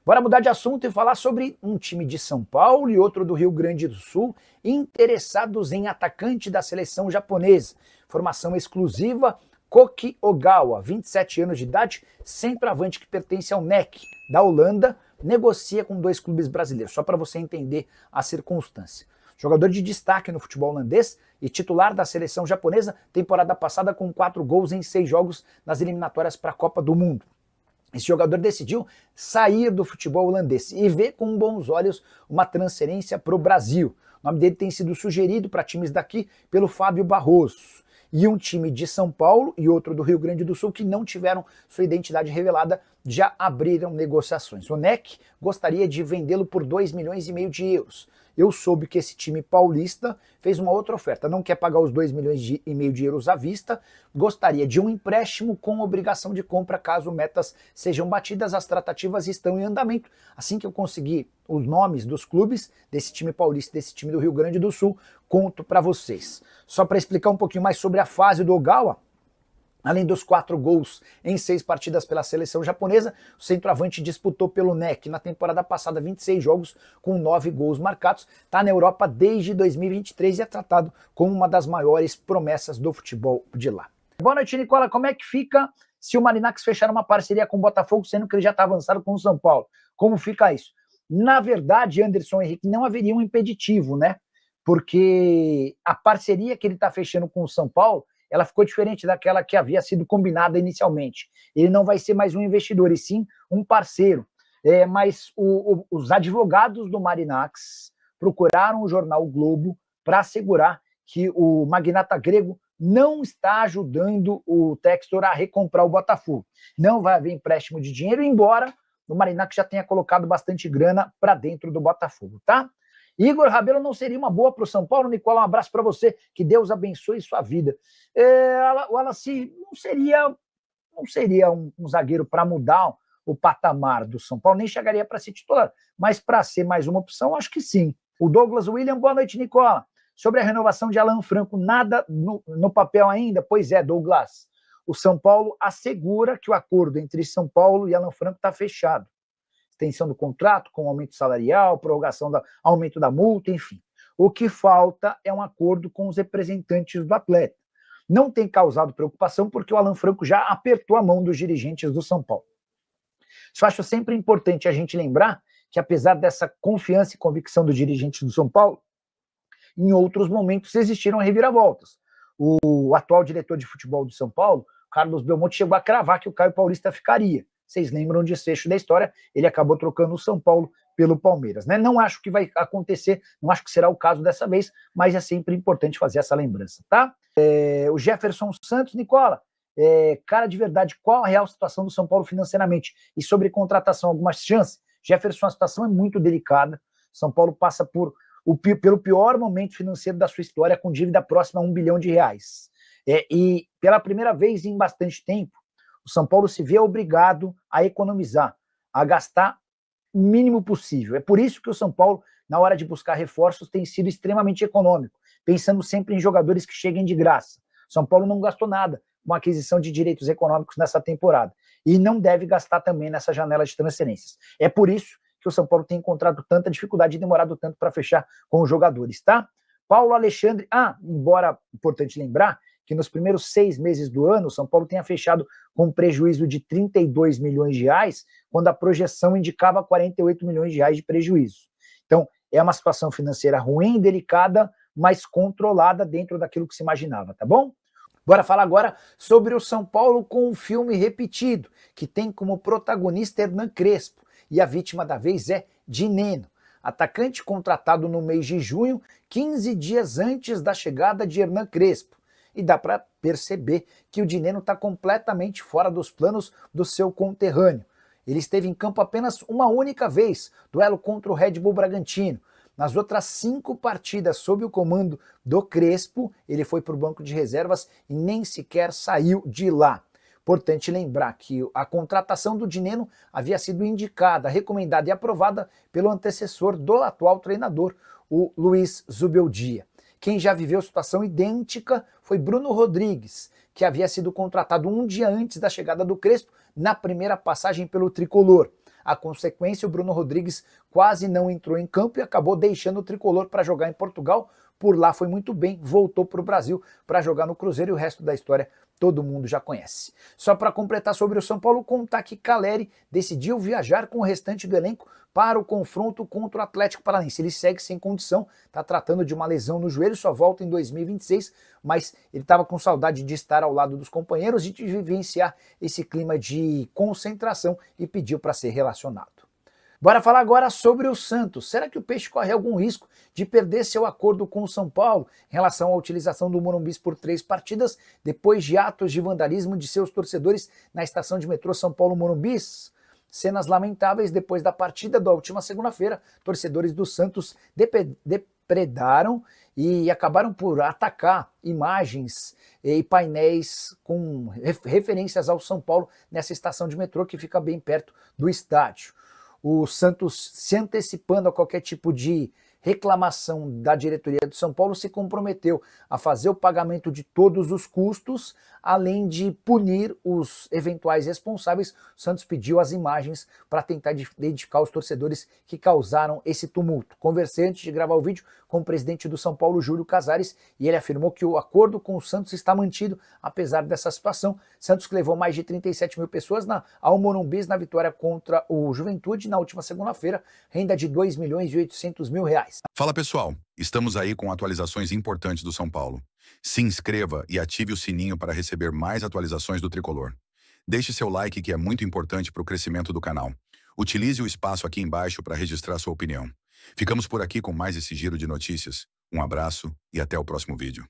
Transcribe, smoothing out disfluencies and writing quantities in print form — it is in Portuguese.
Bora mudar de assunto e falar sobre um time de São Paulo e outro do Rio Grande do Sul interessados em atacante da seleção japonesa. Formação exclusiva, Koki Ogawa, 27 anos de idade, centroavante que pertence ao NEC da Holanda, negocia com 2 clubes brasileiros, só para você entender a circunstância. Jogador de destaque no futebol holandês e titular da seleção japonesa, temporada passada com 4 gols em 6 jogos nas eliminatórias para a Copa do Mundo. Esse jogador decidiu sair do futebol holandês e vê com bons olhos uma transferência para o Brasil. O nome dele tem sido sugerido para times daqui pelo Fábio Barroso. E um time de São Paulo e outro do Rio Grande do Sul que não tiveram sua identidade revelada já abriram negociações. O NEC gostaria de vendê-lo por 2,5 milhões de euros. Eu soube que esse time paulista fez uma outra oferta, não quer pagar os 2,5 milhões de euros à vista, gostaria de um empréstimo com obrigação de compra caso metas sejam batidas, as tratativas estão em andamento. Assim que eu conseguir os nomes dos clubes desse time paulista e desse time do Rio Grande do Sul, conto para vocês. Só para explicar um pouquinho mais sobre a fase do Ogawa, além dos 4 gols em 6 partidas pela seleção japonesa, o centroavante disputou pelo NEC na temporada passada 26 jogos com 9 gols marcados. Está na Europa desde 2023 e é tratado como uma das maiores promessas do futebol de lá. Boa noite, Nicola. Como é que fica se o Marinacks fechar uma parceria com o Botafogo, sendo que ele já está avançado com o São Paulo? Como fica isso? Na verdade, Anderson Henrique, não haveria um impeditivo, né? Porque a parceria que ele está fechando com o São Paulo, ela ficou diferente daquela que havia sido combinada inicialmente. Ele não vai ser mais um investidor, e sim um parceiro. Mas os advogados do Marinacks procuraram o jornal o Globo para assegurar que o magnata grego não está ajudando o Textor a recomprar o Botafogo. Não vai haver empréstimo de dinheiro, embora o Marinacks já tenha colocado bastante grana para dentro do Botafogo, tá? Igor Rabelo não seria uma boa para o São Paulo? Nicola, um abraço para você, que Deus abençoe sua vida. O Wallace não seria um zagueiro para mudar o patamar do São Paulo, nem chegaria para ser titular, mas para ser mais uma opção, acho que sim. O Douglas William, boa noite, Nicola. Sobre a renovação de Alan Franco, nada no papel ainda? Pois é, Douglas. O São Paulo assegura que o acordo entre São Paulo e Alan Franco está fechado. Extensão do contrato, com aumento salarial, prorrogação do aumento da multa, enfim. O que falta é um acordo com os representantes do atleta. Não tem causado preocupação porque o Alan Franco já apertou a mão dos dirigentes do São Paulo. Só acho sempre importante a gente lembrar que, apesar dessa confiança e convicção dos dirigentes do São Paulo, em outros momentos existiram reviravoltas. O atual diretor de futebol do São Paulo, Carlos Belmonte, chegou a cravar que o Caio Paulista ficaria. Vocês lembram de desfecho da história, ele acabou trocando o São Paulo pelo Palmeiras, né? Não acho que vai acontecer, não acho que será o caso dessa vez, mas é sempre importante fazer essa lembrança, tá? O Jefferson Santos, Nicola, cara, de verdade, qual a real situação do São Paulo financeiramente? E sobre contratação, algumas chances? Jefferson, a situação é muito delicada, São Paulo passa pelo pior momento financeiro da sua história, com dívida próxima a R$1 bilhão. E pela primeira vez em bastante tempo, o São Paulo se vê obrigado a economizar, a gastar o mínimo possível. É por isso que o São Paulo, na hora de buscar reforços, tem sido extremamente econômico, pensando sempre em jogadores que cheguem de graça. O São Paulo não gastou nada com a aquisição de direitos econômicos nessa temporada e não deve gastar também nessa janela de transferências. É por isso que o São Paulo tem encontrado tanta dificuldade e demorado tanto para fechar com os jogadores, tá? Paulo Alexandre, embora importante lembrar que nos primeiros 6 meses do ano, o São Paulo tenha fechado com um prejuízo de R$32 milhões, quando a projeção indicava R$48 milhões de prejuízo. Então, é uma situação financeira ruim, delicada, mas controlada dentro daquilo que se imaginava, tá bom? Bora falar agora sobre o São Paulo com um filme repetido, que tem como protagonista Hernan Crespo, e a vítima da vez é Dineno, atacante contratado no mês de junho, 15 dias antes da chegada de Hernan Crespo. E dá para perceber que o Dineno está completamente fora dos planos do seu conterrâneo. Ele esteve em campo apenas uma única vez, duelo contra o Red Bull Bragantino. Nas outras 5 partidas sob o comando do Crespo, ele foi para o banco de reservas e nem sequer saiu de lá. Importante lembrar que a contratação do Dineno havia sido indicada, recomendada e aprovada pelo antecessor do atual treinador, o Luiz Zubeldia. Quem já viveu situação idêntica foi Bruno Rodrigues, que havia sido contratado um dia antes da chegada do Crespo, na primeira passagem pelo tricolor. A consequência, o Bruno Rodrigues quase não entrou em campo e acabou deixando o tricolor para jogar em Portugal. Por lá foi muito bem, voltou para o Brasil para jogar no Cruzeiro e o resto da história todo mundo já conhece. Só para completar sobre o São Paulo, contar que Caleri decidiu viajar com o restante do elenco para o confronto contra o Atlético Paranaense. Ele segue sem condição, está tratando de uma lesão no joelho, só volta em 2026, mas ele estava com saudade de estar ao lado dos companheiros e de vivenciar esse clima de concentração e pediu para ser relacionado. Bora falar agora sobre o Santos. Será que o Peixe corre algum risco de perder seu acordo com o São Paulo em relação à utilização do Morumbi por 3 partidas, depois de atos de vandalismo de seus torcedores na estação de metrô São Paulo Morumbi? Cenas lamentáveis depois da partida da última segunda-feira. Torcedores do Santos depredaram e acabaram por atacar imagens e painéis com referências ao São Paulo nessa estação de metrô que fica bem perto do estádio. O Santos, se antecipando a qualquer tipo de reclamação da diretoria do São Paulo, se comprometeu a fazer o pagamento de todos os custos, além de punir os eventuais responsáveis. O Santos pediu as imagens para tentar identificar os torcedores que causaram esse tumulto. Conversei antes de gravar o vídeo com o presidente do São Paulo, Júlio Casares, e ele afirmou que o acordo com o Santos está mantido, apesar dessa situação. Santos que levou mais de 37 mil pessoas ao Morumbi na vitória contra o Juventude na última segunda-feira, renda de R$2.800.000. Fala pessoal, estamos aí com atualizações importantes do São Paulo. Se inscreva e ative o sininho para receber mais atualizações do Tricolor. Deixe seu like que é muito importante para o crescimento do canal. Utilize o espaço aqui embaixo para registrar sua opinião. Ficamos por aqui com mais esse giro de notícias. Um abraço e até o próximo vídeo.